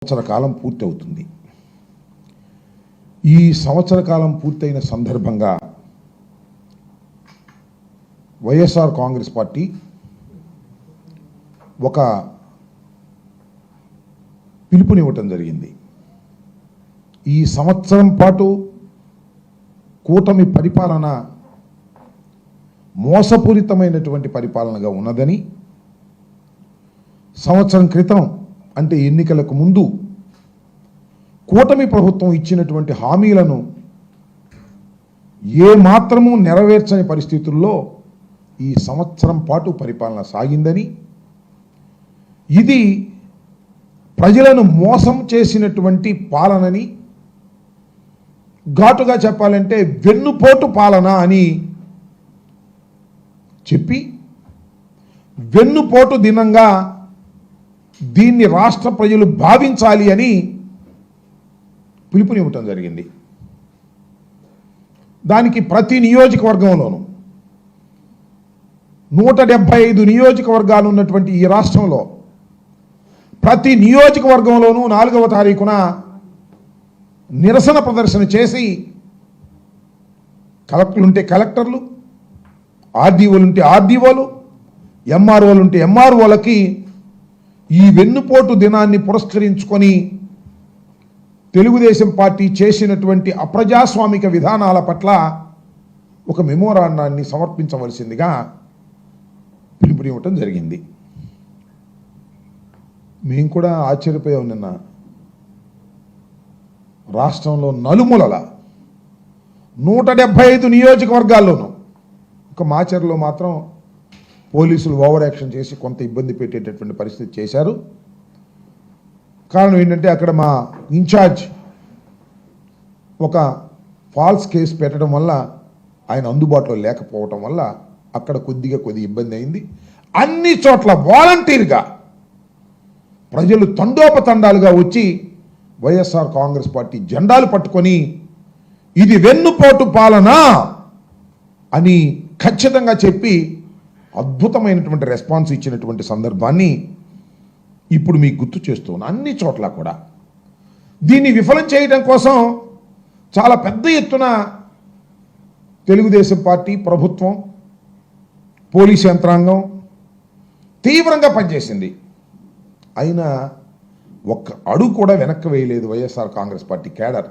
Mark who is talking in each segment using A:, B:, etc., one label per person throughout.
A: సంవత్సర కాలం పూర్తి అవుతుంది. ఈ సంవత్సర కాలం పూర్తయిన సందర్భంగా వైఎస్ఆర్ కాంగ్రెస్ పార్టీ ఒక పిలుపునివ్వటం జరిగింది. ఈ సంవత్సరం పాటు కూటమి పరిపాలన మోసపూరితమైనటువంటి పరిపాలనగా ఉన్నదని, సంవత్సరం క్రితం అంటే ఎన్నికలకు ముందు కూటమి ప్రభుత్వం ఇచ్చినటువంటి హామీలను ఏ మాత్రము నెరవేర్చని పరిస్థితుల్లో ఈ సంవత్సరం పాటు పరిపాలన సాగిందని, ఇది ప్రజలను మోసం చేసినటువంటి పాలనని, ఘాటుగా చెప్పాలంటే వెన్నుపోటు పాలన అని చెప్పి, వెన్నుపోటు దినంగా దీన్ని రాష్ట్ర ప్రజలు భావించాలి అని పిలుపునివ్వటం జరిగింది. దానికి ప్రతి నియోజకవర్గంలోనూ 175 నియోజకవర్గాలు ఉన్నటువంటి ఈ రాష్ట్రంలో ప్రతి నియోజకవర్గంలోనూ 4వ తారీఖున నిరసన ప్రదర్శన చేసి, కలెక్టర్లుంటే కలెక్టర్లు, ఆర్డీఓలుంటే ఆర్డీఓలు, ఎంఆర్ఓలుంటే ఎంఆర్ఓలకి ఈ వెన్నుపోటు దినాన్ని పురస్కరించుకొని తెలుగుదేశం పార్టీ చేసినటువంటి అప్రజాస్వామిక విధానాల పట్ల ఒక మెమోరాండాన్ని సమర్పించవలసిందిగా పిలుపునివ్వటం జరిగింది. మేము కూడా ఆశ్చర్యపోయాం. నిన్న రాష్ట్రంలో నలుమూలల 175 నియోజకవర్గాల్లోనూ, ఒక మాచర్లో మాత్రం పోలీసులు ఓవర్ యాక్షన్ చేసి కొంత ఇబ్బంది పెట్టేటటువంటి పరిస్థితి చేశారు. కారణం ఏంటంటే అక్కడ మా ఇన్ఛార్జ్ ఒక ఫాల్స్ కేసు పెట్టడం వల్ల ఆయన అందుబాటులో లేకపోవటం వల్ల అక్కడ కొద్ది ఇబ్బంది అయింది. అన్ని చోట్ల వాలంటీర్గా ప్రజలు తండోపతండాలుగా వచ్చి వైఎస్ఆర్ కాంగ్రెస్ పార్టీ జెండాలు పట్టుకొని ఇది వెన్నుపోటు పాలన అని ఖచ్చితంగా చెప్పి అద్భుతమైనటువంటి రెస్పాన్స్ ఇచ్చినటువంటి సందర్భాన్ని ఇప్పుడు మీకు గుర్తు చేస్తున్నాను. అన్ని చోట్ల కూడా దీన్ని విఫలం చేయడం కోసం చాలా పెద్ద ఎత్తున తెలుగుదేశం పార్టీ ప్రభుత్వం, పోలీసు యంత్రాంగం తీవ్రంగా పనిచేసింది. అయినా ఒక్క అడుగు కూడా వెనక్కి వేయలేదు వైఎస్ఆర్ కాంగ్రెస్ పార్టీ కేడర్.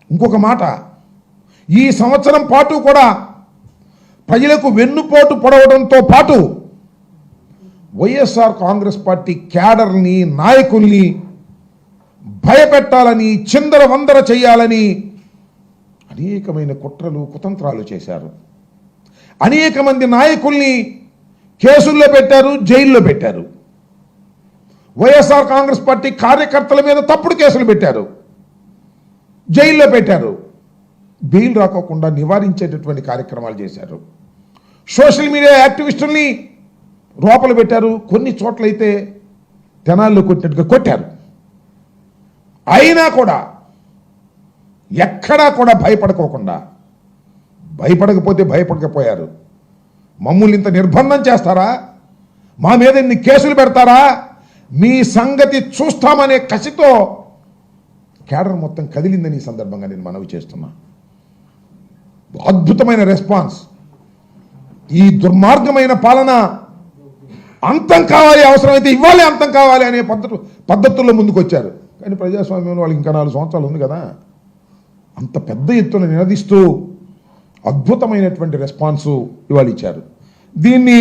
A: ఇంకొక మాట, ఈ సంవత్సరం పాటు కూడా ప్రజలకు వెన్నుపోటు పొడవడంతో పాటు వైఎస్ఆర్ కాంగ్రెస్ పార్టీ క్యాడర్ని, నాయకుల్ని భయపెట్టాలని, చిందరవందర చేయాలని అనేకమైన కుట్రలు కుతంత్రాలు చేశారు. అనేక మంది నాయకుల్ని కేసుల్లో పెట్టారు, జైల్లో పెట్టారు. వైఎస్ఆర్ కాంగ్రెస్ పార్టీ కార్యకర్తల మీద తప్పుడు కేసులు పెట్టారు, జైల్లో పెట్టారు. బెయిల్ రాకోకుండా నివారించేటటువంటి కార్యక్రమాలు చేశారు. సోషల్ మీడియా యాక్టివిస్టుల్ని లోపల పెట్టారు. కొన్ని చోట్లయితే తెనాల్లో కొట్టినట్టుగా కొట్టారు. అయినా కూడా ఎక్కడా కూడా భయపడకపోతే భయపడకపోయారు. మమ్మల్ని ఇంత నిర్బంధం చేస్తారా, మా మీద ఇన్ని కేసులు పెడతారా, మీ సంగతి చూస్తామనే కసితో కేడర్ మొత్తం కదిలిందని ఈ సందర్భంగా నేను మనవి చేస్తున్నా. అద్భుతమైన రెస్పాన్స్. ఈ దుర్మార్గమైన పాలన అంతం కావాలి, అవసరమైతే ఇవ్వాలి, అంతం కావాలి అనే పద్ధతుల్లో ముందుకు వచ్చారు. కానీ ప్రజాస్వామ్యంలో వాళ్ళకి ఇంకా 4 సంవత్సరాలు ఉంది కదా, అంత పెద్ద ఎత్తున నినదిస్తూ అద్భుతమైనటువంటి రెస్పాన్సు ఇవాళ ఇచ్చారు. దీన్ని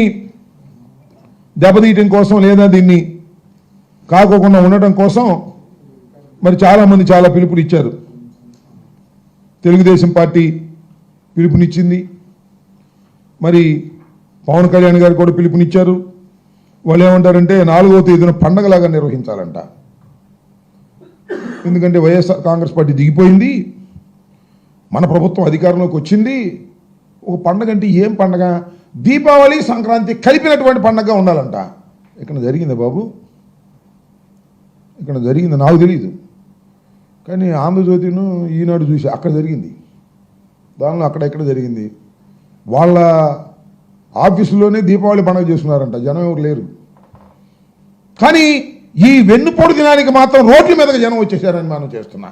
A: దెబ్బతీయటం కోసం లేదా దీన్ని కాకోకుండా ఉండటం కోసం మరి చాలామంది చాలా పిలుపులు ఇచ్చారు. తెలుగుదేశం పార్టీ పిలుపునిచ్చింది, మరి పవన్ కళ్యాణ్ గారు కూడా పిలుపునిచ్చారు. వాళ్ళు ఏమంటారంటే 4వ తేదీన పండగలాగా నిర్వహించాలంట. ఎందుకంటే వైఎస్ఆర్ కాంగ్రెస్ పార్టీ దిగిపోయింది, మన ప్రభుత్వం అధికారంలోకి వచ్చింది. ఒక పండగ అంటే ఏం పండగ? దీపావళి, సంక్రాంతి కలిపినటువంటి పండగగా ఉండాలంట. ఇక్కడ జరిగిందా బాబు? ఇక్కడ జరిగింది నాకు తెలియదు, కానీ ఆంధ్రజ్యోతిను ఈనాడు చూసి అక్కడ జరిగింది. దానిలో అక్కడెక్కడ జరిగింది. వాళ్ళ ఆఫీసులోనే దీపావళి పండుగ చేస్తున్నారంట, జనం ఎవరు లేరు. కానీ ఈ వెన్నుపోటు దినానికి మాత్రం రోడ్ల మీదకి జనం వచ్చేసారని మనం చేస్తున్నా.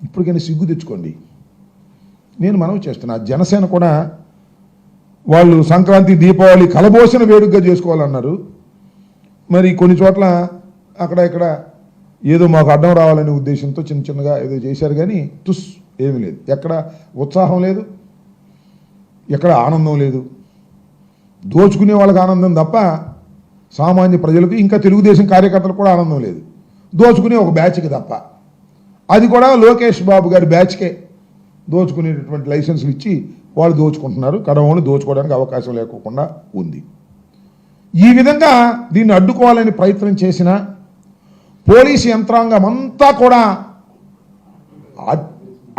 A: ఇప్పటికైనా సిగ్గు తెచ్చుకోండి. నేను మనవి చేస్తున్నా, జనసేన కూడా వాళ్ళు సంక్రాంతి దీపావళి కలబోసిన వేడుకగా చేసుకోవాలన్నారు. మరి కొన్ని చోట్ల అక్కడ ఇక్కడ ఏదో మాకు అడ్డం రావాలనే ఉద్దేశంతో చిన్న చిన్నగా ఏదో చేశారు, కానీ ఏమీ లేదు. ఎక్కడ ఉత్సాహం లేదు, ఎక్కడ ఆనందం లేదు. దోచుకునే వాళ్ళకి ఆనందం తప్ప సామాన్య ప్రజలకు, ఇంకా తెలుగుదేశం కార్యకర్తలకు కూడా ఆనందం లేదు. దోచుకునే ఒక బ్యాచ్కి తప్ప, అది కూడా లోకేష్ బాబు గారి బ్యాచ్కే దోచుకునేటటువంటి లైసెన్సులు ఇచ్చి వాళ్ళు దోచుకుంటున్నారు. కడవను దోచుకోవడానికి అవకాశం లేకుండా ఉంది. ఈ విధంగా దీన్ని అడ్డుకోవాలని ప్రయత్నం చేసిన పోలీసు యంత్రాంగం అంతా కూడా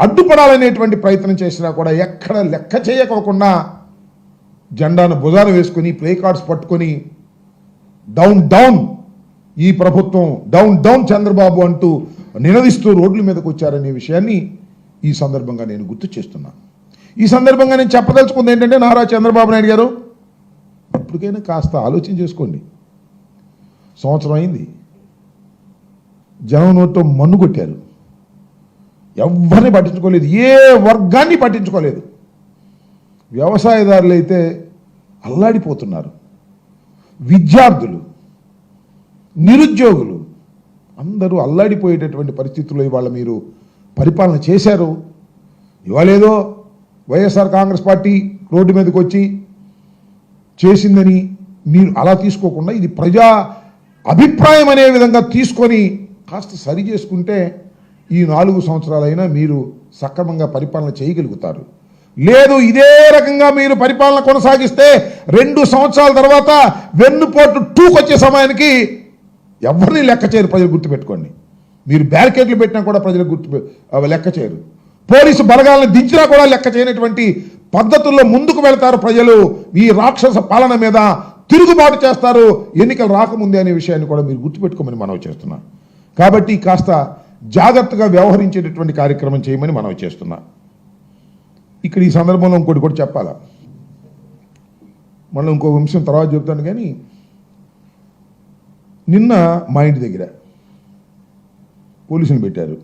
A: అడ్డుపడాలనేటువంటి ప్రయత్నం చేసినా కూడా ఎక్కడ లెక్క చేయకోకుండా జెండాను భుజాన వేసుకొని ప్లే కార్డ్స్ పట్టుకొని డౌన్ డౌన్ ఈ ప్రభుత్వం, డౌన్ డౌన్ చంద్రబాబు అంటూ నినదిస్తూ రోడ్ల మీదకి వచ్చారనే విషయాన్ని ఈ సందర్భంగా నేను గుర్తు చేస్తున్నా. ఈ సందర్భంగా నేను చెప్పదలుచుకుంది ఏంటంటే, నారా చంద్రబాబు నాయుడు గారు ఇప్పటికైనా కాస్త ఆలోచన చేసుకోండి. సంవత్సరం అయింది, జనం నోట్లో మన్ను కొట్టారు, ఎవరిని పట్టించుకోలేదు, ఏ వర్గాన్ని పట్టించుకోలేదు. వ్యవసాయదారులు అయితే అల్లాడిపోతున్నారు, విద్యార్థులు, నిరుద్యోగులు అందరూ అల్లాడిపోయేటటువంటి పరిస్థితుల్లో ఇవాళ మీరు పరిపాలన చేశారు. ఇవాళేదో వైఎస్ఆర్ కాంగ్రెస్ పార్టీ రోడ్డు మీదకి వచ్చి చేసిందని మీరు అలా తీసుకోకుండా ఇది ప్రజా అభిప్రాయం అనే విధంగా తీసుకొని కాస్త సరి చేసుకుంటే ఈ 4 సంవత్సరాలైనా మీరు సక్రమంగా పరిపాలన చేయగలుగుతారు. లేదు, ఇదే రకంగా మీరు పరిపాలన కొనసాగిస్తే 2 సంవత్సరాల తర్వాత వెన్నుపోటు 2కి వచ్చే సమయానికి ఎవరిని లెక్క చేయరు. ప్రజలు గుర్తుపెట్టుకోండి. మీరు బ్యారికేడ్లు పెట్టినా కూడా ప్రజలు లెక్క చేయరు. పోలీసు బలగాలను దించినా కూడా లెక్క చేయనటువంటి పద్ధతుల్లో ముందుకు వెళ్తారు ప్రజలు. ఈ రాక్షస పాలన మీద తిరుగుబాటు చేస్తారు ఎన్నికలు రాకముందే అనే విషయాన్ని కూడా మీరు గుర్తుపెట్టుకోమని మనవి చేస్తున్నా. కాబట్టి కాస్త జాగ్రత్తగా వ్యవహరించేటటువంటి కార్యక్రమం చేయమని మనవి చేస్తున్నా. ఇక్కడ ఈ సందర్భంలో ఇంకోటి కూడా చెప్పాలా, మళ్ళీ ఇంకో అంశం తర్వాత చెప్తాను. కానీ నిన్న మా ఇంటి దగ్గర పోలీసులు పెట్టారు.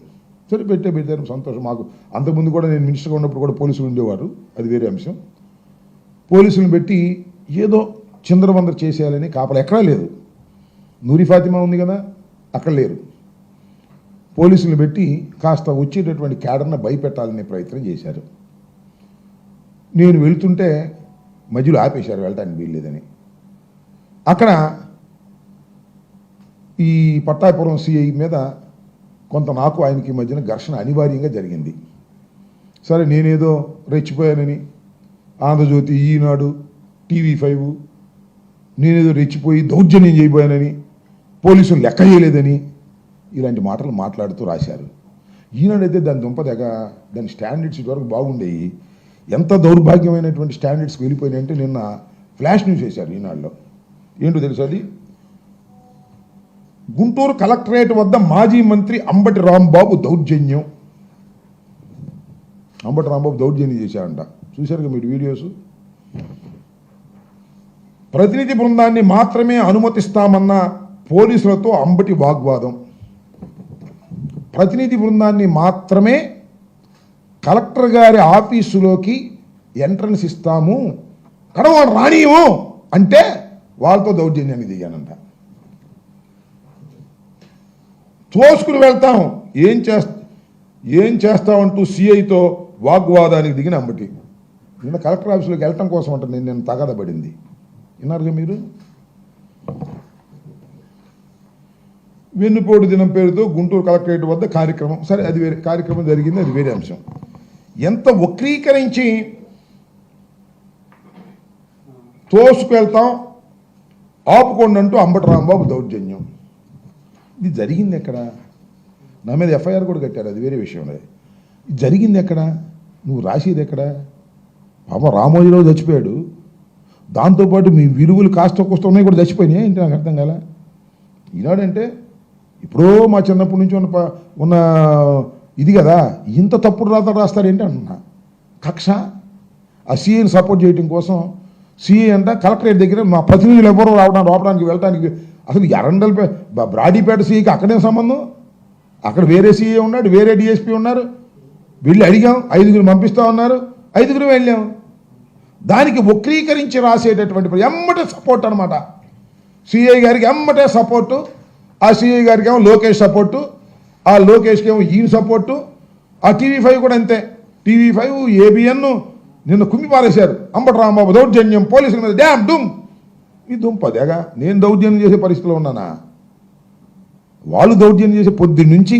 A: సరే, పెట్టారు, సంతోషం. మాకు అంతకుముందు కూడా నేను మినిస్టర్గా ఉన్నప్పుడు కూడా పోలీసులు ఉండేవారు, అది వేరే అంశం. పోలీసులను పెట్టి ఏదో చిందరవందర చేసేయాలని కాపలా ఎక్కడా లేదు. నూరి ఫాతిమా ఉంది కదా, అక్కడ లేరు. పోలీసులను పెట్టి కాస్త వచ్చేటటువంటి క్యాడర్ను భయపెట్టాలనే ప్రయత్నం చేశారు. నేను వెళ్తుంటే మధ్యలో ఆపేశారు, వెళ్ళటానికి వీల్లేదని. అక్కడ ఈ పట్టాపురం సిఐ మీద కొంత నాకు ఆయనకి మధ్యన ఘర్షణ అనివార్యంగా జరిగింది. సరే, నేనేదో రెచ్చిపోయానని, ఆంధ్రజ్యోతి, ఈనాడు, TV5 నేనేదో రెచ్చిపోయి దౌర్జన్యం చేయబోయానని, పోలీసులు లెక్క చేయలేదని ఇలాంటి మాటలు మాట్లాడుతూ రాశారు. ఈనాడైతే దాని దుంపదగ, దాని స్టాండర్డ్స్ ఇటువరకు బాగుండేవి. ఎంత దౌర్భాగ్యమైనటువంటి స్టాండర్డ్స్కి వెళ్ళిపోయినాయంటే నిన్న ఫ్లాష్ న్యూస్ చేశారు ఈనాడులో. ఏంటో తెలుసు, అది గుంటూరు కలెక్టరేట్ వద్ద మాజీ మంత్రి అంబటి రాంబాబు దౌర్జన్యం. అంబటి రాంబాబు దౌర్జన్యం చేశారంట. చూశారుగా మీరు వీడియోస్. ప్రతినిధి బృందాన్ని మాత్రమే అనుమతిస్తామన్న పోలీసులతో అంబటి వాగ్వాదం. ప్రతినిధి బృందాన్ని మాత్రమే కలెక్టర్ గారి ఆఫీసులోకి ఎంట్రన్స్ ఇస్తాము, కడవాడు రానియము అంటే వాళ్ళతో దౌర్జన్యాన్ని దిగానంట. తోసుకుని వెళ్తాం, ఏం చేస్తామంటూ సిఐతో వాగ్వాదానికి దిగిన అంబటి. నిన్న కలెక్టర్ ఆఫీసులోకి వెళ్ళటం కోసం అంట నేను తగాద పడింది. విన్నారుగా మీరు. వెన్నుపోటు దినం పేరుతో గుంటూరు కలెక్టరేట్ వద్ద కార్యక్రమం. సరే, అది వేరే కార్యక్రమం జరిగింది, అది వేరే అంశం. ఎంత వక్రీకరించి తోసుకెళ్తాం, ఆపుకోండి అంటూ అంబటి రాంబాబు దౌర్జన్యం. ఇది జరిగింది ఎక్కడ? నా మీద FIR కూడా కట్టారు, అది వేరే విషయం. ఇది జరిగింది ఎక్కడ? నువ్వు రాసేది ఎక్కడ? పాప రామోజీరావు చచ్చిపోయాడు, దాంతోపాటు మీ విలువలు కాస్త కోస్త ఉన్నాయి కూడా చచ్చిపోయినాయి. ఏంటి నాకు అర్థం కాల. ఈనాడంటే ఇప్పుడో మా చిన్నప్పటి నుంచి ఉన్న ఇది కదా, ఇంత తప్పుడు రాస్తారేంటి అంటున్నా. కక్ష. ఆ సిఐని సపోర్ట్ చేయడం కోసం సిఐ అంట కలెక్టరేట్ దగ్గర మా ప్రతినిధులు ఎవరో రావడానికి వెళ్ళడానికి అసలు ఎరండల్ బ్రాడీపేట సీకి అక్కడే సంబంధం, అక్కడ వేరే సీఏ ఉన్నాడు, వేరే డిఎస్పీ ఉన్నారు. వెళ్ళి అడిగాం, 5గురు పంపిస్తా ఉన్నారు, 5గురు వెళ్ళాం. దానికి వక్రీకరించి రాసేటటువంటి ఎమ్మటే సపోర్ట్ అనమాట. సిఐ గారికి ఎమ్మటే సపోర్టు, ఆ సిఐ గారికి ఏమో లోకేష్ సపోర్టు, ఆ లోకేష్కి ఏమో ఈయన సపోర్టు, ఆ TV5 కూడా అంతే. TV5 ABN నిన్న కుమ్మి పారేశారు. అంబటి రాంబాబు దౌర్జన్యం, పోలీసుల మీద డ్యామ్ డుమ్. ఈ దుంపదేగా నేను దౌర్జన్యం చేసే పరిస్థితిలో ఉన్నానా? వాళ్ళు దౌర్జన్యం చేసే పొద్దున్న నుంచి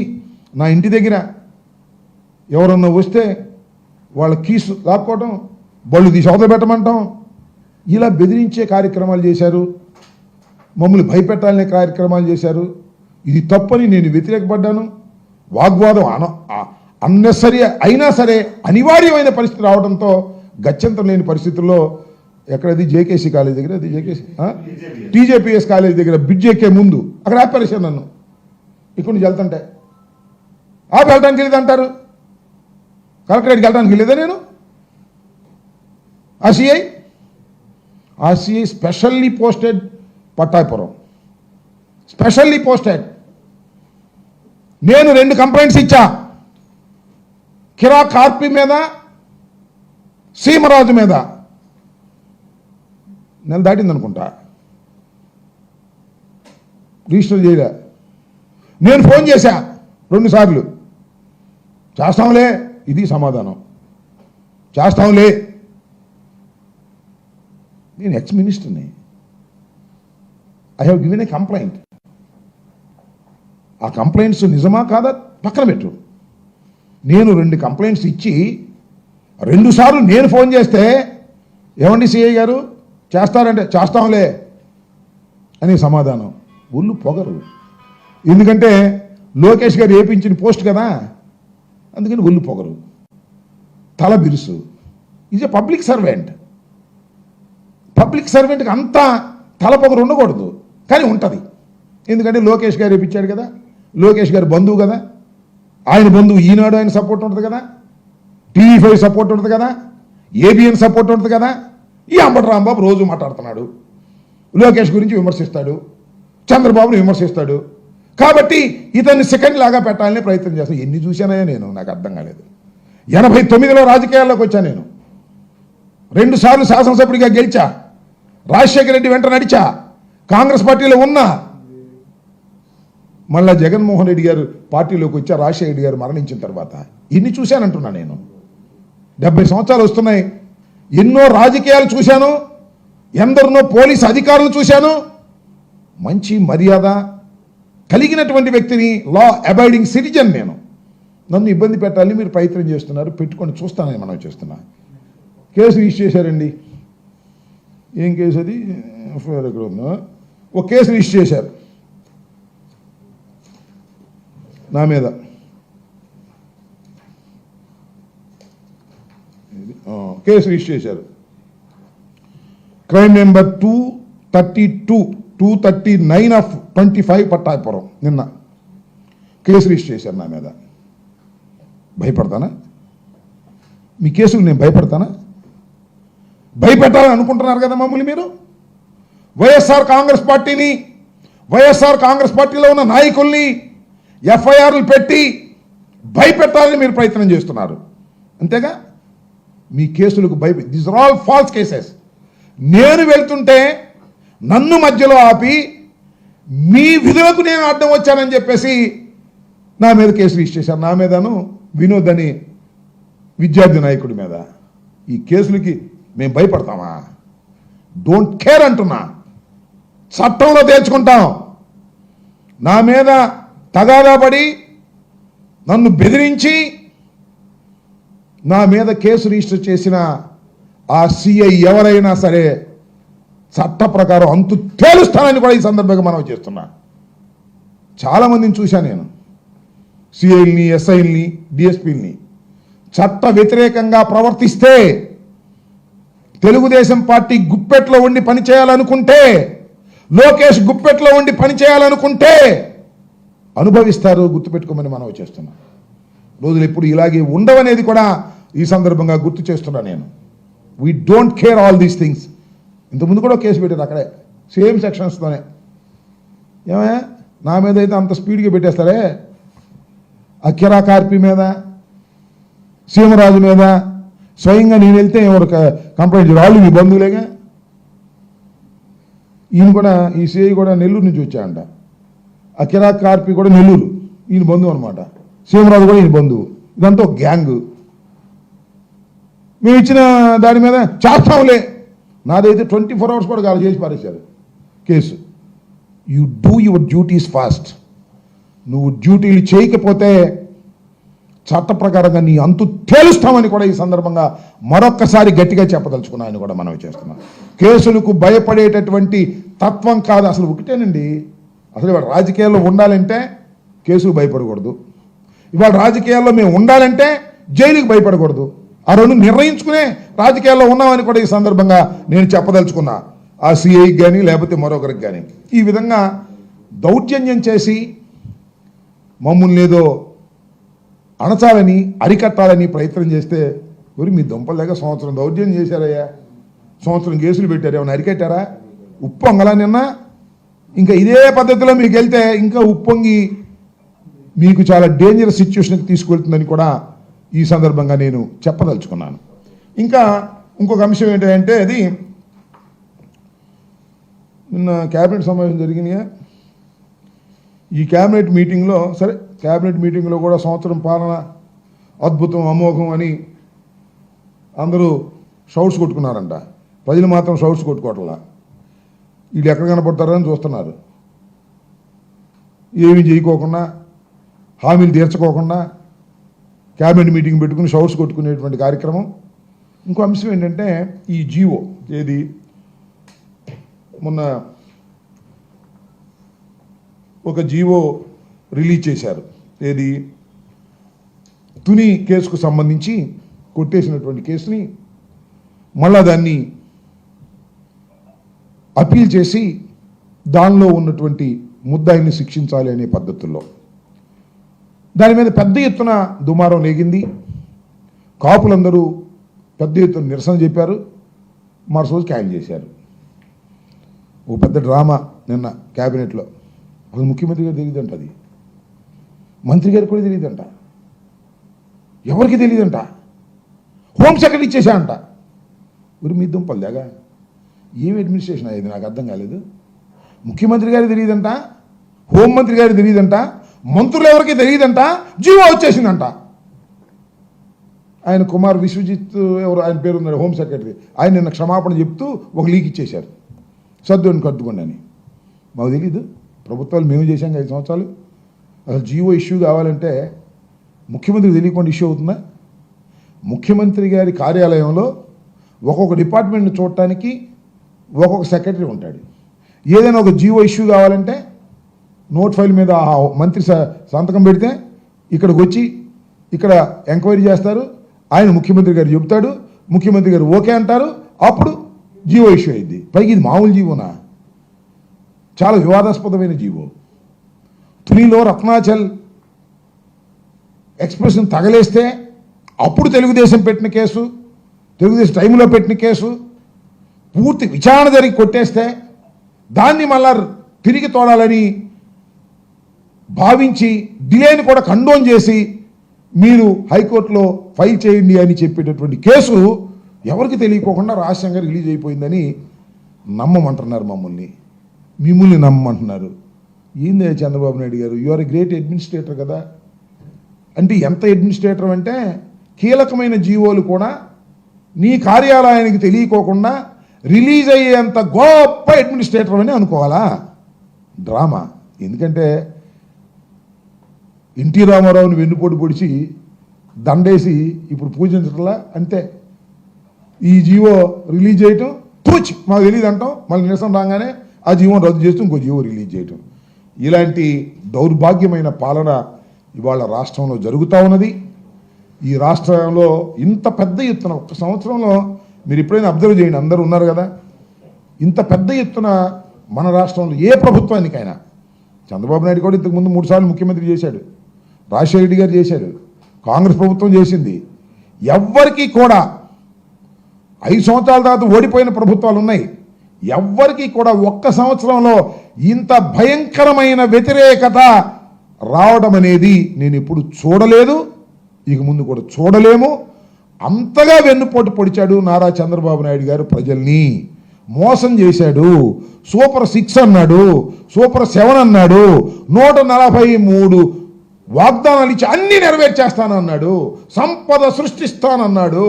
A: నా ఇంటి దగ్గర ఎవరన్నా వస్తే వాళ్ళ కీసు లాక్కోవటం, బళ్ళు తీసి అవతల పెట్టమంటాం, ఇలా బెదిరించే కార్యక్రమాలు చేశారు. మమ్మల్ని భయపెట్టాలనే కార్యక్రమాలు చేశారు. ఇది తప్పని నేను వ్యతిరేకపడ్డాను. వాగ్వాదం అన్నెసరీ అయినా సరే అనివార్యమైన పరిస్థితి రావడంతో గత్యంతరం లేని పరిస్థితుల్లో ఎక్కడది జేకేసీ కాలేజ్ దగ్గర, అది జేకేసీ TJPS కాలేజ్ దగ్గర బ్రిడ్జ్ ఎక్కే ముందు అక్కడ ఆపరేషన్ నన్ను ఇక్కడ నుంచి వెళ్తుంటే వెళ్ళటానికి వెళ్ళేది అంటారు. కలెక్టరేట్కి వెళ్ళడానికి వెళ్ళేదా నేను? RCI specially posted Pattapuram, specially posted. నేను 2 కంప్లైంట్స్ ఇచ్చా, కిరా కార్పి మీద, సీమరాజు మీద. నెల దాటింది అనుకుంటా, రిజిస్టర్ చేయలే. నేను ఫోన్ చేశా 2 సార్లు, చేస్తాంలే, ఇది సమాధానం, చేస్తాంలే. నేను ఎక్స్ మినిస్టర్ని, I have given a complaint. ఆ కంప్లైంట్స్ నిజమా కాదా పక్కన పెట్టు. నేను 2 కంప్లైంట్స్ ఇచ్చి 2 సార్లు నేను ఫోన్ చేస్తే, ఏమండి సిఐ గారు చేస్తారంటే చేస్తాంలే అని సమాధానం. ఒళ్ళు పొగరు, ఎందుకంటే లోకేష్ గారు ఏపించిన పోస్ట్ కదా, అందుకని ఒళ్ళు పొగరు, తల బిరుసు. Is a public servant. Public సర్వెంట్కి అంతా తల పొగరు ఉండకూడదు, కానీ ఉంటుంది. ఎందుకంటే లోకేష్ గారు ఏపించాడు కదా, లోకేష్ గారు బంధువు కదా, ఆయన బంధువు ఈనాడు ఆయన సపోర్ట్ ఉంటుంది కదా, TV5 సపోర్ట్ ఉంటుంది కదా, ABN సపోర్ట్ ఉంటుంది కదా. ఈ అంబటి రాంబాబు రోజు మాట్లాడుతున్నాడు, లోకేష్ గురించి విమర్శిస్తాడు, చంద్రబాబుని విమర్శిస్తాడు. కాబట్టి ఇతన్ని సెకండ్ లాగా పెట్టాలని ప్రయత్నం చేస్తాను. ఎన్ని చూశానయో నేను, నాకు అర్థం కాలేదు. 89లో రాజకీయాల్లోకి వచ్చా నేను, 2 సార్లు శాసనసభ్యుడిగా గెలిచా, రాజశేఖర రెడ్డి వెంట నడిచా, కాంగ్రెస్ పార్టీలో ఉన్నా. మళ్ళా జగన్మోహన్ రెడ్డి గారు పార్టీలోకి వచ్చా, రాజశేఖర రెడ్డి గారు మరణించిన తర్వాత. ఇన్ని చూశానంటున్నా నేను. 70 సంవత్సరాలు వస్తున్నాయి, ఎన్నో రాజకీయాలు చూశాను, ఎందరినో పోలీసు అధికారులు చూశాను. మంచి మర్యాద కలిగినటువంటి వ్యక్తిని, లా అబైడింగ్ సిటిజన్ నేను. నన్ను ఇబ్బంది పెట్టాలని మీరు ప్రయత్నం చేస్తున్నారు, పెట్టుకొని చూస్తానని మనం చేస్తున్నా. కేసు రిజిస్టర్ చేశారండి. ఏం కేసు అది? ఎఫ్ఐఆర్ ఎక్కడ ఉందో, ఒక కేసు రిజిస్టర్ చేశారు నా మీద. కేసు రిజిస్టర్ చేశారు, క్రైమ్ నెంబర్ 239/25 పట్టాపురం. నిన్న కేసు రిజిస్టర్ చేశారు నా మీద. భయపడతానా? మీ కేసులు నేను భయపడతానా? భయపెట్టాలని అనుకుంటున్నారు కదా మమ్మల్ని మీరు. వైఎస్ఆర్ కాంగ్రెస్ పార్టీని, వైఎస్ఆర్ కాంగ్రెస్ పార్టీలో ఉన్న నాయకుల్ని ఎఫ్ఐఆర్లు పెట్టి భయపెట్టాలని మీరు ప్రయత్నం చేస్తున్నారు, అంతేగా? మీ కేసులకు these are all false cases. నేను వెళ్తుంటే నన్ను మధ్యలో ఆపి మీ విధులకు నేను అడ్డం వచ్చానని చెప్పేసి నా మీద కేసు రిజిస్టర్ చేశారు. నా మీదను వినోద్ అని విద్యార్థి నాయకుడి మీద. ఈ కేసులకి మేము భయపడతామా? డోంట్ కేర్ అంటున్నా. చట్టంలో తేల్చుకుంటాం. నా మీద తగాదా పడి నన్ను బెదిరించి నా మీద కేసు రిజిస్టర్ చేసిన ఆ సిఐ ఎవరైనా సరే చట్ట ప్రకారం అంతు తేలుస్తానని కూడా ఈ సందర్భంగా మనం చేస్తున్నా. చాలామందిని చూశాను నేను, సిఐల్ని, ఎస్ఐల్ని, డిఎస్పీల్ని. చట్ట వ్యతిరేకంగా ప్రవర్తిస్తే, తెలుగుదేశం పార్టీ గుప్పెట్లో ఉండి పనిచేయాలనుకుంటే, లోకేష్ గుప్పెట్లో ఉండి పనిచేయాలనుకుంటే అనుభవిస్తారు, గుర్తుపెట్టుకోమని మనం చేస్తున్నాం. రోజులు ఎప్పుడు ఇలాగే ఉండవనేది కూడా ఈ సందర్భంగా గుర్తు చేస్తున్నా నేను. We don't care all these things. ఇంతకుముందు కూడా కేసు పెట్టారు అక్కడే, సేమ్ సెక్షన్స్తోనే. ఏమే నా మీద అయితే అంత స్పీడ్గా పెట్టేస్తారే, ఆ కిరా కార్పి మీద, సీమరాజు మీద స్వయంగా నేను వెళ్తే ఎవరు కంప్లైంట్ వాళ్ళు మీ బంధువులేగా. ఈయన కూడా ఈ సిఐ కూడా నెల్లూరు నుంచి వచ్చాయంట. ఆ కిరా కార్పి కూడా నెల్లూరు, ఈయన బంధువు అనమాట. సీమరాజు కూడా ఈయన బంధువు. ఇదంతా ఒక గ్యాంగ్. మేము ఇచ్చిన దాని మీద చేస్తాంలే, నాదైతే 24 hours కూడా కాదు, చేసి పారేశారు case. You do your duties fast. నువ్వు డ్యూటీలు చేయకపోతే చట్ట ప్రకారంగా నీ అంతు తేలుస్తామని కూడా ఈ సందర్భంగా మరొక్కసారి గట్టిగా చెప్పదలుచుకున్నాను కూడా మనం చేస్తున్నాం. కేసులకు భయపడేటటువంటి తత్వం కాదు అసలు. ఒకటేనండి, అసలు ఇవాళ రాజకీయాల్లో ఉండాలంటే కేసులు భయపడకూడదు. ఇవాళ రాజకీయాల్లో మేము ఉండాలంటే జైలుకి భయపడకూడదు. ఆ రెండు నిర్ణయించుకునే రాజకీయాల్లో ఉన్నామని కూడా ఈ సందర్భంగా నేను చెప్పదలుచుకున్నా. ఆ సిఐకి కానీ లేకపోతే మరొకరికి కానీ ఈ విధంగా దౌర్జన్యం చేసి మమ్మల్ని ఏదో అణచాలని అరికట్టాలని ప్రయత్నం చేస్తే ఎవరు మీ దుంపలేక సంవత్సరం దౌర్జన్యం చేశారయ్యా, సంవత్సరం కేసులు పెట్టారు, ఏమైనా అరికట్టారా? ఉప్పొంగలా నిన్న. ఇంకా ఇదే పద్ధతిలో మీకు వెళ్తే ఇంకా ఉప్పొంగి మీకు చాలా డేంజరస్ సిచ్యువేషన్కి తీసుకెళ్తుందని కూడా ఈ సందర్భంగా నేను చెప్పదలుచుకున్నాను. ఇంకా ఇంకొక అంశం ఏంటంటే అది నిన్న క్యాబినెట్ సమావేశం జరిగినాయా. ఈ క్యాబినెట్ మీటింగ్లో సరే క్యాబినెట్ మీటింగ్లో కూడా సంవత్సరం పాలన అద్భుతం అమోఘం అని అందరూ షౌట్స్ కొట్టుకున్నారంట. ప్రజలు మాత్రం షౌట్స్ కొట్టుకోవట్లా. వీళ్ళు ఎక్కడ కనపడతారని చూస్తున్నారు. ఏమీ చేయకోకుండా, హామీలు తీర్చుకోకుండా క్యాబినెట్ మీటింగ్ పెట్టుకుని షౌట్స్ కొట్టుకునేటువంటి కార్యక్రమం. ఇంకో అంశం ఏంటంటే ఈ జీవో ఏది మొన్న ఒక జీవో రిలీజ్ చేశారు. ఏది తుని కేసుకు సంబంధించి కొట్టేసినటువంటి కేసుని మళ్ళా దాన్ని అపీల్ చేసి దానిలో ఉన్నటువంటి ముద్దాయిని శిక్షించాలి అనే పద్ధతుల్లో దాని మీద పెద్ద ఎత్తున దుమారం లేగింది. కాపులందరూ పెద్ద ఎత్తున నిరసన చెప్పారు, మరుసోజు క్యాన్సిల్ చేశారు. ఓ పెద్ద డ్రామా నిన్న క్యాబినెట్లో. అసలు ముఖ్యమంత్రి గారు తెలియదంట, అది మంత్రి గారికి కూడా తెలియదంట, ఎవరికి తెలియదంట, హోమ్ సెక్రటరీ ఇచ్చేసాయంట. ఊరి మీ దుంపలు దాగా ఏం అడ్మినిస్ట్రేషన్ అయ్యేది నాకు అర్థం కాలేదు. ముఖ్యమంత్రి గారికి తెలియదంట, హోంమంత్రి గారికి తెలియదంట, మంత్రులు ఎవరికి తెలియదంట, జీవో వచ్చేసిందంట. ఆయన కుమార్ విశ్వజిత్ ఎవరు ఆయన పేరు ఉన్నాడు హోమ్ సెక్రటరీ, ఆయన నిన్న క్షమాపణ చెప్తూ ఒక లీక్ ఇచ్చేశారు, సర్దుని కట్టుకోండి అని. మాకు తెలీదు, ప్రభుత్వాలు మేము చేశాం 5 సంవత్సరాలు. అసలు జీవో ఇష్యూ కావాలంటే ముఖ్యమంత్రికి తెలియకుండా ఇష్యూ అవుతుందా? ముఖ్యమంత్రి గారి కార్యాలయంలో ఒక్కొక్క డిపార్ట్మెంట్ని చూడటానికి ఒక్కొక్క సెక్రటరీ ఉంటాడు. ఏదైనా ఒక జీవో ఇష్యూ కావాలంటే నోట్ ఫైల్ మీద ఆ మంత్రి సంతకం పెడితే ఇక్కడికి వచ్చి ఇక్కడ ఎంక్వైరీ చేస్తారు, ఆయన ముఖ్యమంత్రి గారు చెబుతాడు, ముఖ్యమంత్రి గారు ఓకే అంటారు, అప్పుడు జీవో ఇష్యూ అయింది. పైకి ఇది మామూలు జీవోనా? చాలా వివాదాస్పదమైన జీవో. తునిలో రత్నాచల్ ఎక్స్ప్రెషన్ తగలేస్తే అప్పుడు తెలుగుదేశం పెట్టిన కేసు, తెలుగుదేశం టైంలో పెట్టిన కేసు పూర్తి విచారణ జరిగి కొట్టేస్తే దాన్ని మళ్ళా తిరిగి తోడాలని భావించి డిలేని కూడా కండోన్ చేసి మీరు హైకోర్టులో ఫైల్ చేయండి అని చెప్పేటటువంటి కేసు ఎవరికి తెలియకోకుండా రహస్యంగా రిలీజ్ అయిపోయిందని నమ్మమంటున్నారు మమ్మల్ని, మిమ్మల్ని నమ్మమంటున్నారు. ఏంది చంద్రబాబు నాయుడు గారు, you are a great administrator కదా. అంటే ఎంత అడ్మినిస్ట్రేటర్ అంటే కీలకమైన జీవోలు కూడా నీ కార్యాలయానికి తెలియకోకుండా రిలీజ్ అయ్యేంత గొప్ప అడ్మినిస్ట్రేటర్ అని అనుకోవాలా? డ్రామా. ఎందుకంటే ఎన్టీ రామారావుని వెన్నుపోటు పొడిచి దండేసి ఇప్పుడు పూజించట్లా అంతే. ఈ జీవో రిలీజ్ చేయటం తూచి మాకు తెలియదు అంటాం, మళ్ళీ నిరసన రాగానే ఆ జీవోని రద్దు చేస్తూ ఇంకో జీవో రిలీజ్ చేయటం. ఇలాంటి దౌర్భాగ్యమైన పాలన ఇవాళ రాష్ట్రంలో జరుగుతూ ఉన్నది. ఈ రాష్ట్రంలో ఇంత పెద్ద ఎత్తున ఒక్క సంవత్సరంలో మీరు ఎప్పుడైనా అబ్జర్వ్ చేయండి, అందరూ ఉన్నారు కదా, ఇంత పెద్ద ఎత్తున మన రాష్ట్రంలో ఏ ప్రభుత్వానికైనా, చంద్రబాబు నాయుడు కూడా ఇంతకుముందు 3 సార్లు ముఖ్యమంత్రి చేశాడు, రాజశేఖర రెడ్డి గారు చేశాడు, కాంగ్రెస్ ప్రభుత్వం చేసింది. ఎవ్వరికీ కూడా 5 సంవత్సరాల తర్వాత ఓడిపోయిన ప్రభుత్వాలు ఉన్నాయి, ఎవ్వరికి కూడా ఒక్క సంవత్సరంలో ఇంత భయంకరమైన వ్యతిరేకత రావడం అనేది నేను ఎప్పుడు చూడలేదు, ఇక ముందు కూడా చూడలేము. అంతగా వెన్నుపోటు పొడిచాడు నారా చంద్రబాబు నాయుడు గారు, ప్రజల్ని మోసం చేశాడు. సూపర్ 6 అన్నాడు, సూపర్ 7 అన్నాడు, 143 వాగ్దానాలు ఇచ్చి అన్ని నెరవేర్చేస్తానన్నాడు, సంపద సృష్టిస్తానన్నాడు.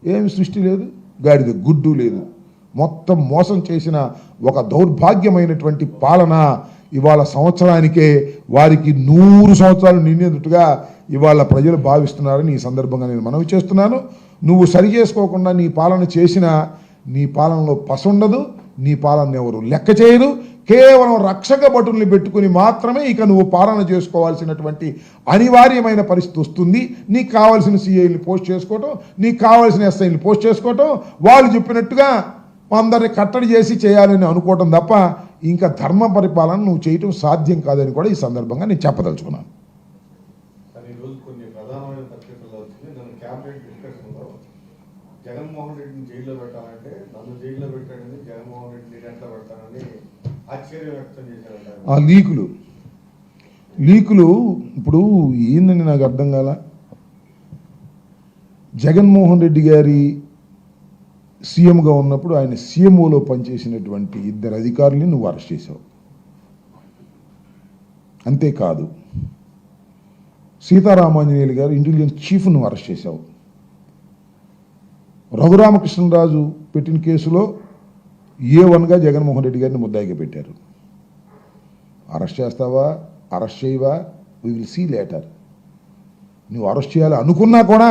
A: ఏమి సృష్టి లేదు, గాడిద గుడ్డు లేదు. మొత్తం మోసం చేసిన ఒక దౌర్భాగ్యమైనటువంటి పాలన ఇవాళ సంవత్సరానికే వారికి 100 సంవత్సరాలు నిండినట్టుగా ఇవాళ ప్రజలు భావిస్తున్నారని ఈ సందర్భంగా నేను మనవి చేస్తున్నాను. నువ్వు సరి చేసుకోకుండా నీ పాలన చేసినా నీ పాలనలో పసుండదు, నీ పాలన ఎవరు లెక్క చేయరు. కేవలం రక్షక భటుల్ని పెట్టుకుని మాత్రమే ఇక నువ్వు పాలన చేసుకోవాల్సినటువంటి అనివార్యమైన పరిస్థితి వస్తుంది. నీకు కావాల్సిన సిఐని పోస్ట్ చేసుకోవటం, నీకు కావాల్సిన ఎస్ఐని పోస్ట్ చేసుకోవటం, వాళ్ళు చెప్పినట్టుగా అందరిని కట్టడి చేసి చేయాలని అనుకోవటం తప్ప ఇంకా ధర్మ పరిపాలన నువ్వు చేయటం సాధ్యం కాదని కూడా ఈ సందర్భంగా నేను చెప్పదలుచుకున్నాను.
B: జగన్మోహన్ రెడ్డిని జైల్లో పెట్టాలంటే నన్ను జైల్లో పెట్టాడని జగన్మోహన్ రెడ్డిని ఎట్లా పెడతానని ఆశ్చర్యం వ్యక్తం చేశారంట.
A: ఆ లీకులు ఇప్పుడు ఏందని నాకు అర్థం కాల. జగన్మోహన్ రెడ్డి గారి సీఎంగా ఉన్నప్పుడు ఆయన సీఎంఓలో పనిచేసినటువంటి 2 అధికారులని నువ్వు అరెస్ట్ చేశావు. అంతేకాదు సీతారామాంజనేయులు గారు ఇంటెలిజెన్స్ చీఫ్ నువ్వు అరెస్ట్ చేశావు. రఘురామకృష్ణరాజు పెట్టిన కేసులో A1గా జగన్మోహన్ రెడ్డి గారిని ముద్దాయిగా పెట్టారు. అరెస్ట్ చేస్తావా, అరెస్ట్ చేయవా, వి విల్ సీ లేటర్. నువ్వు అరెస్ట్ చేయాలి అనుకున్నా కూడా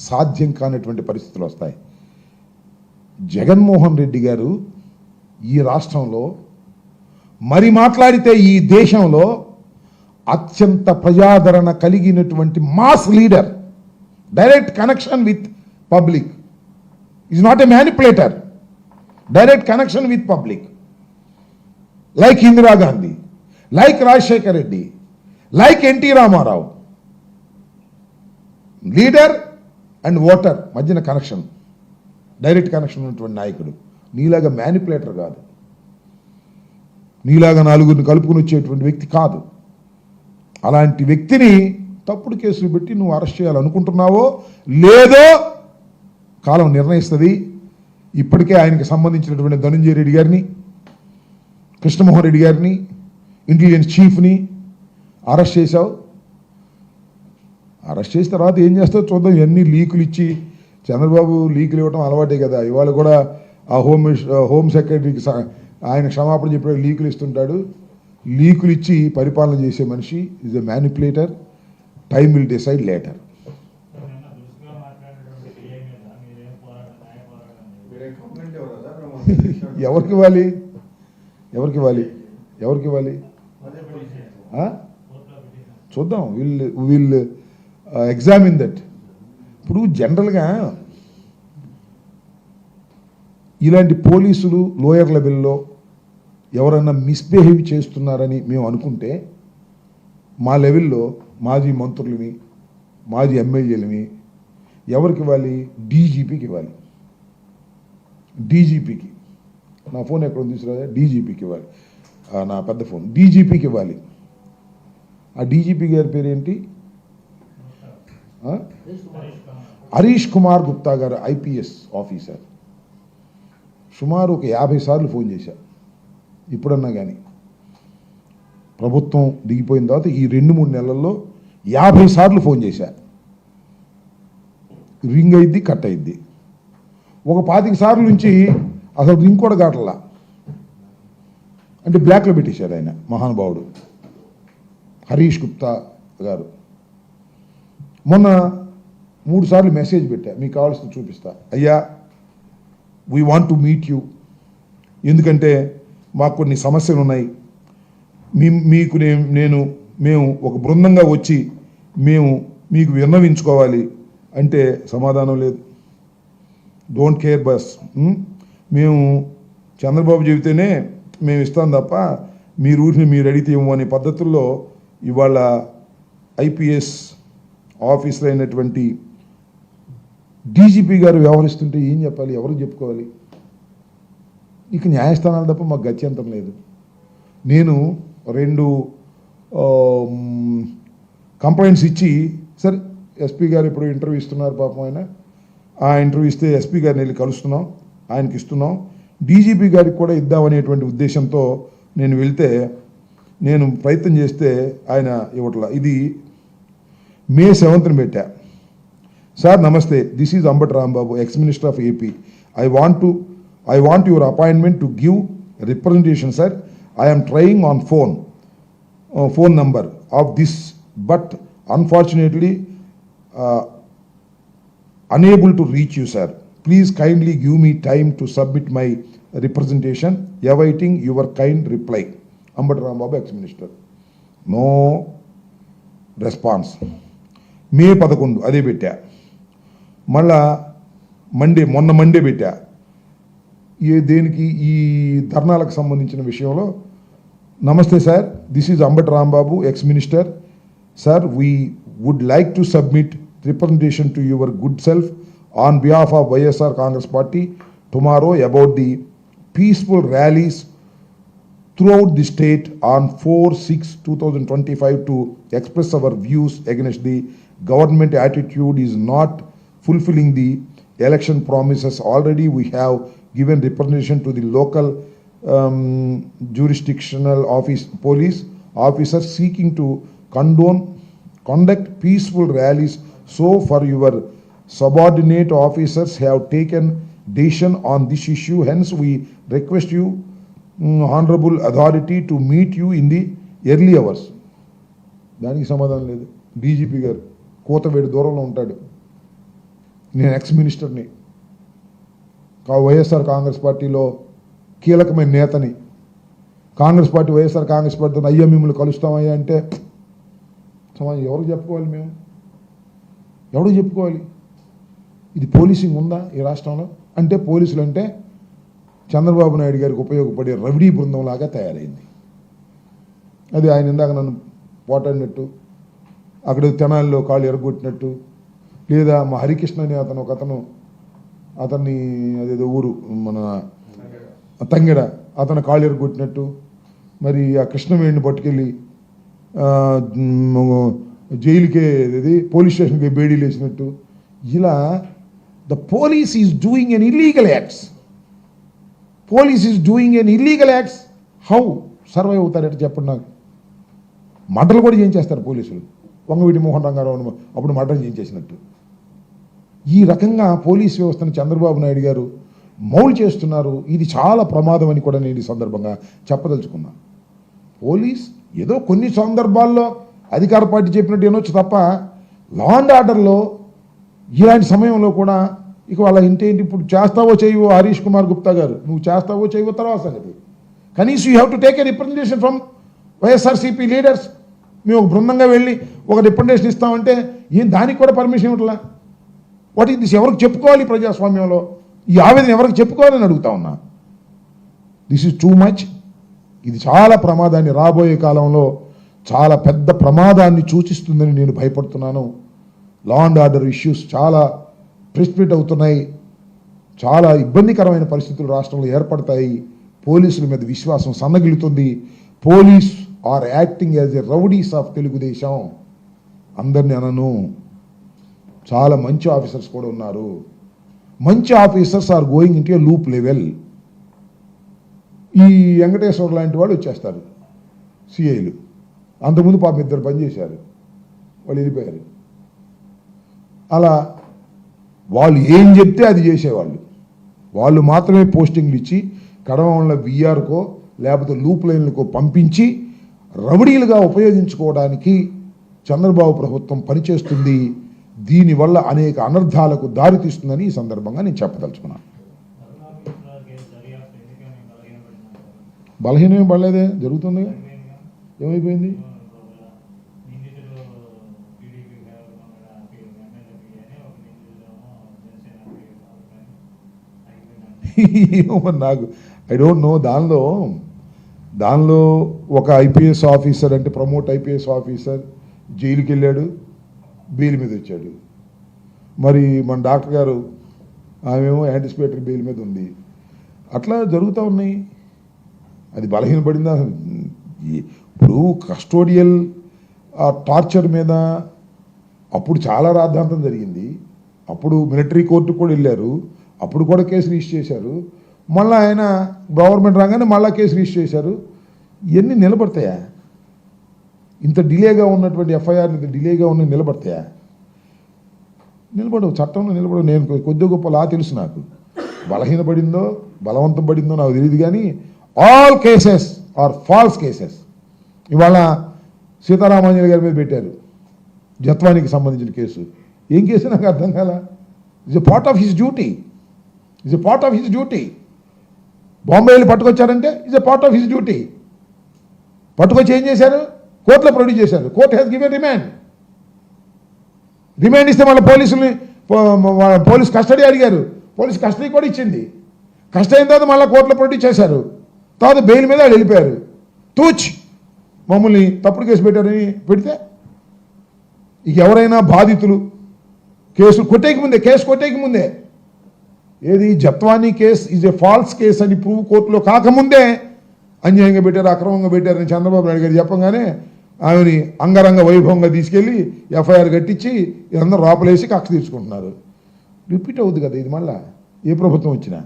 A: సాధ్యం కానటువంటి పరిస్థితులు వస్తాయి. జగన్మోహన్ రెడ్డి గారు ఈ రాష్ట్రంలో మరి మాట్లాడితే ఈ దేశంలో అత్యంత ప్రజాదరణ కలిగినటువంటి mass leader, direct connection with public, is not a manipulator, direct connection with public, like Indira Gandhi, like Rajasekhar Reddy, like NT Rama Rao. Leader and voter మధ్యన కనెక్షన్, డైరెక్ట్ కనెక్షన్ ఉన్నటువంటి నాయకుడు. నీలాగా మ్యానిపులేటర్ కాదు, నీలాగా 4గురిని కలుపుకుని వచ్చేటువంటి వ్యక్తి కాదు. అలాంటి వ్యక్తిని తప్పుడు కేసులు పెట్టి నువ్వు అరెస్ట్ చేయాలనుకుంటున్నావో లేదో కాలం నిర్ణయిస్తుంది. ఇప్పటికే ఆయనకు సంబంధించినటువంటి ధనంజయ రెడ్డి గారిని, కృష్ణమోహన్ రెడ్డి గారిని, ఇంటెలిజెన్స్ చీఫ్ని అరెస్ట్ చేశావు. అరెస్ట్ చేసిన తర్వాత ఏం చేస్తావు చూద్దాం. ఇవన్నీ లీకులు ఇచ్చి, చంద్రబాబు లీకులు ఇవ్వడం అలవాటే కదా. ఇవాళ కూడా ఆ హోమ్ సెక్రటరీకి ఆయన క్షమాపణ చెప్పే లీకులు ఇస్తుంటాడు. లీకులు ఇచ్చి పరిపాలన చేసే మనిషి is a manipulator. Time will decide later. ఎవరికి ఇవ్వాలి, ఎవరికి ఇవ్వాలి, ఎవరికి ఇవ్వాలి చూద్దాం. Will examine that. ఇప్పుడు జనరల్గా ఇలాంటి పోలీసులు లోయర్ లెవెల్లో ఎవరన్నా మిస్బిహేవ్ చేస్తున్నారని మేము అనుకుంటే మా లెవెల్లో మాజీ మంత్రులని, మాజీ ఎమ్మెల్యేలని ఎవరికి ఇవ్వాలి? డీజీపీకి ఇవ్వాలి. డీజీపీకి, నా ఫోన్ ఎక్కడ తీసుకురా, డీజీపీకి ఇవ్వాలి. నా పెద్ద ఫోన్ డీజీపీకి ఇవ్వాలి. ఆ డీజీపీ గారి పేరేంటి? హరీష్ కుమార్ గుప్తా గారు, ఐపీఎస్ ఆఫీసర్. సుమారు ఒక 50 సార్లు ఫోన్ చేశా. ఇప్పుడన్నా కానీ ప్రభుత్వం దిగిపోయిన తర్వాత ఈ 2-3 నెలల్లో 50 సార్లు ఫోన్ చేశా. రింగ్ అయిద్ది, కట్ అయిద్ది. ఒక 25 సార్లు నుంచి అసలు రింగ్ కూడా కావట్లా. అంటే బ్లాక్లో పెట్టేశారు ఆయన మహానుభావుడు హరీష్ గుప్తా గారు. మొన్న 3 సార్లు మెసేజ్ పెట్టా, మీకు కావాల్సింది చూపిస్తా. అయ్యా, we want to meet you, ఎందుకంటే మాకు కొన్ని సమస్యలు ఉన్నాయి. మీకు మేము ఒక బృందంగా వచ్చి మేము మీకు విన్నవించుకోవాలి అంటే సమాధానం లేదు. Don't care bus. మేము చంద్రబాబు చెబితేనే మేము ఇస్తాం తప్ప మీరు ఊరిని మీరు అడిగితే ఇవ్వము అనే పద్ధతుల్లో ఇవాళ ఐపీఎస్ ఆఫీసర్ అయినటువంటి డీజీపీ గారు వ్యవహరిస్తుంటే ఏం చెప్పాలి, ఎవరికి చెప్పుకోవాలి? ఇక న్యాయస్థానాలు తప్ప మాకు గత్యంతరం లేదు. నేను 2 కంప్లైంట్స్ ఇచ్చి, సరే ఎస్పీ గారు ఇప్పుడు ఇంటర్వ్యూ ఇస్తున్నారు పాపం ఆయన, ఆ ఇంటర్వ్యూ ఇస్తే ఎస్పీ గారిని వెళ్ళి కలుస్తున్నాం, ఆయనకి ఇస్తున్నాం, డీజీపీ గారికి కూడా ఇద్దామనేటువంటి ఉద్దేశంతో నేను వెళ్తే, నేను ప్రయత్నం చేస్తే ఆయన ఇవ్వట్లా. ఇది మే 7th పెట్టా. సార్ నమస్తే, this is Ambati Rambabu, ex minister of AP. I want your appointment to give representation, sir. I am trying on phone number of this, but unfortunately unable to reach you, sir. Please kindly give me time to submit my representation. Awaiting your kind reply. Ambati Rambabu, ex-minister. No response. మే 11 అదే పెట్టా. మళ్ళా మొన్న Monday పెట్టా. దేనికి ఈ ధర్నాలకు సంబంధించిన విషయంలో, నమస్తే sir, this is Ambati Rambabu, ex minister. Sir, we would like to submit representation to your good self on behalf of YSR Congress party tomorrow about the peaceful rallies throughout the state on 4/6/2025 to express our views against the government attitude is not fulfilling the election promises. Already we have given representation to the local jurisdictional police officers seeking to conduct peaceful rallies. So for your subordinate officers have taken decision on this issue. Hence we request you, honorable authority, to meet you in the early hours. దానికి సమాధానం లేదు. DGP గారు కోతవేడి దూరంలో ఉంటాడు. నేను ex మినిస్టర్ని, వైఎస్ఆర్ కాంగ్రెస్ పార్టీలో కీలకమైన నేతని. వైఎస్ఆర్ కాంగ్రెస్ పార్టీ అయ్యా మిమ్మల్ని కలుస్తామయ్యా అంటే సమాజం ఎవరికి చెప్పుకోవాలి? మేము ఎవరికి చెప్పుకోవాలి? ఇది పోలీసింగ్ ఉందా ఈ రాష్ట్రంలో? అంటే పోలీసులు అంటే చంద్రబాబు నాయుడు గారికి ఉపయోగపడే రౌడీ బృందంలాగా తయారైంది. అది ఆయన ఇందాక నన్ను పోటాడినట్టు, అక్కడ తెనాలిలో కాళ్ళు ఎరగొట్టినట్టు, లేదా మా హరికృష్ణ అని అతన్ని అదేదో ఊరు మన తంగెడ, అతను కాళ్ళు ఎరగొట్టినట్టు, మరి ఆ కృష్ణవేణిని పట్టుకెళ్ళి జైలుకే పోలీస్ స్టేషన్కి బేడీలు వేసినట్టు, ఇలా the police is doing an illegal acts. How survive అవుతారట చెప్పండి నాకు. మర్డర్లు కూడా చేయించేస్తారు పోలీసులు. వంగవీటి మోహన్ రంగారావు అప్పుడు మర్డర్ చేయించేసినట్టు. ఈ రకంగా పోలీస్ వ్యవస్థను చంద్రబాబు నాయుడు గారు మౌలు చేస్తున్నారు. ఇది చాలా ప్రమాదం అని కూడా నేను ఈ సందర్భంగా చెప్పదలుచుకున్నా. పోలీస్ ఏదో కొన్ని సందర్భాల్లో అధికార పార్టీ చెప్పినట్టు వినొచ్చు తప్ప, లా అండ్ ఆర్డర్లో ఇలాంటి సమయంలో కూడా ఇక వాళ్ళ ఇంటేంటి, ఇప్పుడు చేస్తావో చేయవో హరీష్ కుమార్ గుప్తా గారు, నువ్వు చేస్తావో చేయవో తర్వాత సంగతి. కనీసం you have to take a representation from YSRCP leaders. మేము ఒక బృందంగా వెళ్ళి ఒక రిప్రజెంటేషన్ ఇస్తామంటే దానికి కూడా పర్మిషన్ ఇవ్వట్లా. What is this? ఎవరికి చెప్పుకోవాలి ప్రజాస్వామ్యంలో? ఈ ఆవేదన ఎవరికి చెప్పుకోవాలని అడుగుతా ఉన్నా. This is too much. ఇది చాలా ప్రమాదాన్ని, రాబోయే కాలంలో చాలా పెద్ద ప్రమాదాన్ని సూచిస్తుందని నేను భయపడుతున్నాను. లా అండ్ ఆర్డర్ ఇష్యూస్ చాలా ప్రెసిపిటేట్ అవుతున్నాయి. చాలా ఇబ్బందికరమైన పరిస్థితులు రాష్ట్రంలో ఏర్పడతాయి. పోలీసుల మీద విశ్వాసం సన్నగిలుతుంది. Police are acting as a rowdies of Telugu Desam. అందరిని అనను, చాలా మంచి ఆఫీసర్స్ కూడా ఉన్నారు. మంచి officers are going into a loop level. ఈ వెంకటేశ్వర లాంటి వాళ్ళు వచ్చేస్తారు సిఐలు. అంతకుముందు పాపం 2 పనిచేశారు, వాళ్ళు వెళ్ళిపోయారు. అలా వాళ్ళు ఏం చెప్తే అది చేసేవాళ్ళు. వాళ్ళు మాత్రమే పోస్టింగ్లు ఇచ్చి కడవల విఆర్కో లేకపోతే లూప్ లైన్లకో పంపించి రౌడీలుగా ఉపయోగించుకోవడానికి చంద్రబాబు ప్రభుత్వం పనిచేస్తుంది. దీనివల్ల అనేక అనర్థాలకు దారితీస్తుందని ఈ సందర్భంగా నేను చెప్పదలుచుకున్నాను. బలహీనమే పడలేదే, జరుగుతుంది. ఏమైపోయింది? నాకు ఐ డోంట్ నో. దానిలో ఒక ఐపీఎస్ ఆఫీసర్, అంటే ప్రమోట్ ఐపీఎస్ ఆఫీసర్ జైలుకి వెళ్ళాడు, బెయిల్ మీద వచ్చాడు. మరి మన డాక్టర్ గారు ఆమెమో యాంటిసిపేటరీ బెయిల్ మీద ఉంది. అట్లా జరుగుతూ ఉన్నాయి. అది బలహీనపడిందా? ఇప్పుడు కస్టోడియల్ టార్చర్ మీద అప్పుడు చాలా రాద్ధాంతం జరిగింది. అప్పుడు మిలిటరీ కోర్టుకు కూడా వెళ్ళారు, అప్పుడు కూడా కేసు రిజిస్టర్ చేశారు. మళ్ళీ ఆయన గవర్నమెంట్ రాగానే మళ్ళీ కేసు రిజిస్టర్ చేశారు. ఇవన్నీ నిలబడతాయా? ఇంత డిలేగా ఉన్నటువంటి ఎఫ్ఐఆర్ ఇంత డిలేగా ఉన్న నిలబడతాయా? నిలబడవు, చట్టంలో నిలబడవు. నేను కొద్ది గొప్ప లా తెలుసు నాకు. బలహీనపడిందో బలవంతం పడిందో నాకు తెలియదు, కానీ all cases are false cases. ఇవాళ సీతారామాంజలి గారి మీద పెట్టారు జత్వానికి సంబంధించిన కేసు. ఏం కేసు నాకు అర్థం కాల. It's a part of his duty, it's a part of his duty. బాంబేలో పట్టుకొచ్చారంటే it's a part of his duty. పట్టుకొచ్చి ఏం చేశారు? కోర్టులో ప్రొడ్యూస్ చేశారు. Court has given remand. Remand ఇస్తే మళ్ళీ పోలీస్ కస్టడీ అడిగారు, పోలీస్ కస్టడీ కూడా ఇచ్చింది. కస్టడీ అయిన తర్వాత మళ్ళీ కోర్టులో ప్రొడ్యూస్ చేశారు. తర్వాత బెయిల్ మీద వాళ్ళు వెళ్ళిపోయారు. తూచ్ మమ్మల్ని తప్పుడు కేసు పెట్టారని పెడితే ఇక ఎవరైనా బాధితులు కేసు కొట్టేకి ముందే ఏది Jethwani case is a false case అని ప్రూవ్ కోర్టులో కాకముందే అన్యాయంగా పెట్టారు, అక్రమంగా పెట్టారని చంద్రబాబు నాయుడు గారు చెప్పగానే ఆమెని అంగరంగ వైభవంగా తీసుకెళ్ళి ఎఫ్ఐఆర్ కట్టించి ఇదందరూ లోపలేసి కక్ష తీర్చుకుంటున్నారు. రిపీట్ అవుతుంది కదా ఇది మళ్ళా ఏ ప్రభుత్వం వచ్చినా.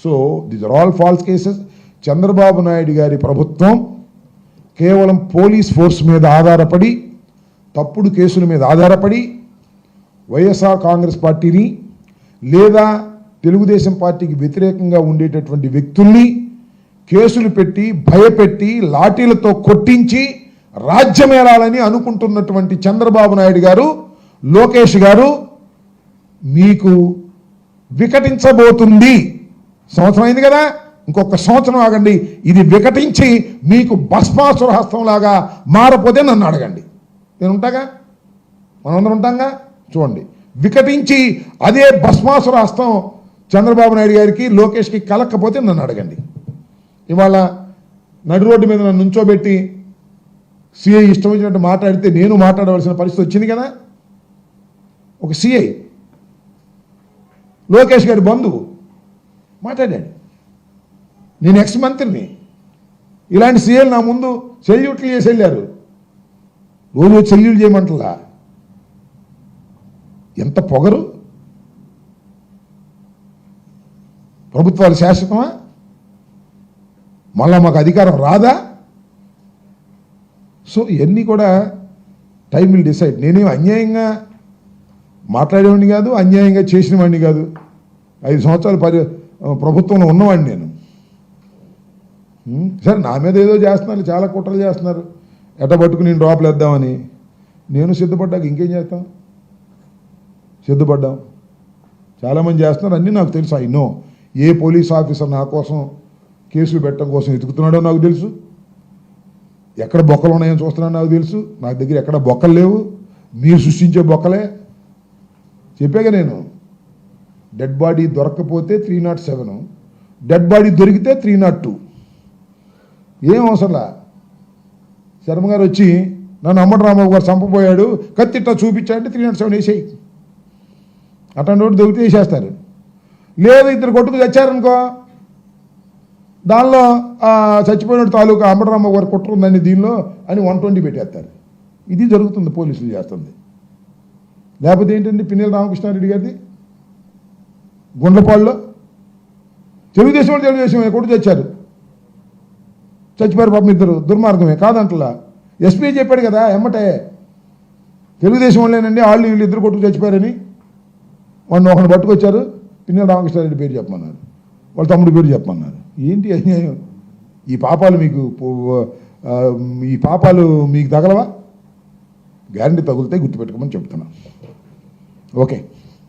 A: So these are all false cases. Chandrababu Naidu గారి ప్రభుత్వం కేవలం పోలీస్ ఫోర్స్ మీద ఆధారపడి, తప్పుడు కేసుల మీద ఆధారపడి వైఎస్ఆర్ కాంగ్రెస్ పార్టీని లేదా తెలుగుదేశం పార్టీకి వ్యతిరేకంగా ఉండేటటువంటి వ్యక్తుల్ని కేసులు పెట్టి భయపెట్టి లాఠీలతో కొట్టించి రాజ్యమేలాలని అనుకుంటున్నటువంటి చంద్రబాబు నాయుడు గారు, లోకేష్ గారు మీకు వికటించబోతుంది. సంవత్సరం అయింది కదా, ఇంకొక సంవత్సరం ఆగండి. ఇది వికటించి మీకు భస్మాసుర హస్తంలాగా మారపోతే నన్ను అడగండి, నేను ఉంటాగా, మనందరం ఉంటాంగా. చూడండి, వికటించి అదే భస్మాసుర హస్తం చంద్రబాబు నాయుడు గారికి లోకేష్కి కలక్కపోతే నన్ను అడగండి. ఇవాళ నడి రోడ్డు మీద నన్ను నుంచోబెట్టి సిఐ ఇష్టం వచ్చినట్టు మాట్లాడితే నేను మాట్లాడవలసిన పరిస్థితి వచ్చింది కదా. ఒక సిఐ లోకేష్ గారి బంధువు మాట్లాడాడు, నేను ఎక్స్ మంత్రిని. ఇలాంటి సీఎల్ నా ముందు సెల్యూట్లు చేసి వెళ్ళారు. రోజు సెల్యూట్ చేయమంటలా. ఎంత పొగరు! ప్రభుత్వాలు శాశ్వతమా? మళ్ళా మాకు అధికారం రాదా? సో ఇవన్నీ కూడా టైం విల్ డిసైడ్. నేనేం అన్యాయంగా మాట్లాడేవాడిని కాదు, అన్యాయంగా చేసిన వాడిని కాదు. 5 సంవత్సరాలు ప్రభుత్వంలో ఉన్నవాడిని నేను. సరే, నా మీద ఏదో చేస్తున్నారు, చాలా కుట్రలు చేస్తున్నారు, ఎట్టబట్టుకు నేను డ్రాప్లు వేద్దామని. నేను సిద్ధపడ్డాక ఇంకేం చేస్తాం? సిద్ధపడ్డాం. చాలామంది చేస్తున్నారు, అన్నీ నాకు తెలుసు. I know A police officer నా కోసం కేసులు పెట్టడం కోసం ఎతుకుతున్నాడో నాకు తెలుసు. ఎక్కడ బొక్కలు ఉన్నాయో చూస్తున్నాడో నాకు తెలుసు. నా దగ్గర ఎక్కడ బొక్కలు లేవు, మీరు సృష్టించే బొక్కలే. చెప్పాగా నేను, డెడ్ బాడీ దొరక్కపోతే 307, డెడ్ బాడీ దొరికితే 302. ఏం అవసరంలా. శర్మ గారు వచ్చి నన్ను అంబటి రాంబాబు గారు చంపబోయాడు, కత్తిట్లా చూపించాడంటే 307 వేసేయి. అట్లాంటి రోడ్డు దొరికితే వేసేస్తారు. లేదు, ఇద్దరు కొట్టుకు చచ్చారనుకో, దానిలో చచ్చిపోయిన తాలూకా అంబటి రాంబాబు గారు కుట్ర ఉందండి దీనిలో అని 120 పెట్టేస్తారు. ఇది జరుగుతుంది, పోలీసులు చేస్తుంది. లేకపోతే ఏంటండి పిన్నెల రామకృష్ణారెడ్డి గారిది గుండ్లపాడులో తెలుగుదేశం కొట్టు తెచ్చారు, చచ్చిపోయారు పాపం ఇద్దరు. దుర్మార్గమే కాదంటలా. ఎస్పీ చెప్పాడు కదా ఎమ్మటే, తెలుగుదేశం వాళ్ళేనండి వాళ్ళు వీళ్ళు ఇద్దరు కొట్టుకు చచ్చిపోయారని. ఒకరిని పట్టుకొచ్చారు, పిన్నెల రామకృష్ణారెడ్డి పేరు చెప్పమన్నారు, వాళ్ళ తమ్ముడి పేరు చెప్పమన్నారు. ఏంటి అన్యాయం? ఈ పాపాలు మీకు తగలవా? గ్యారంటీ తగులుతాయి, గుర్తుపెట్టుకోమని చెప్తున్నా. ఓకే.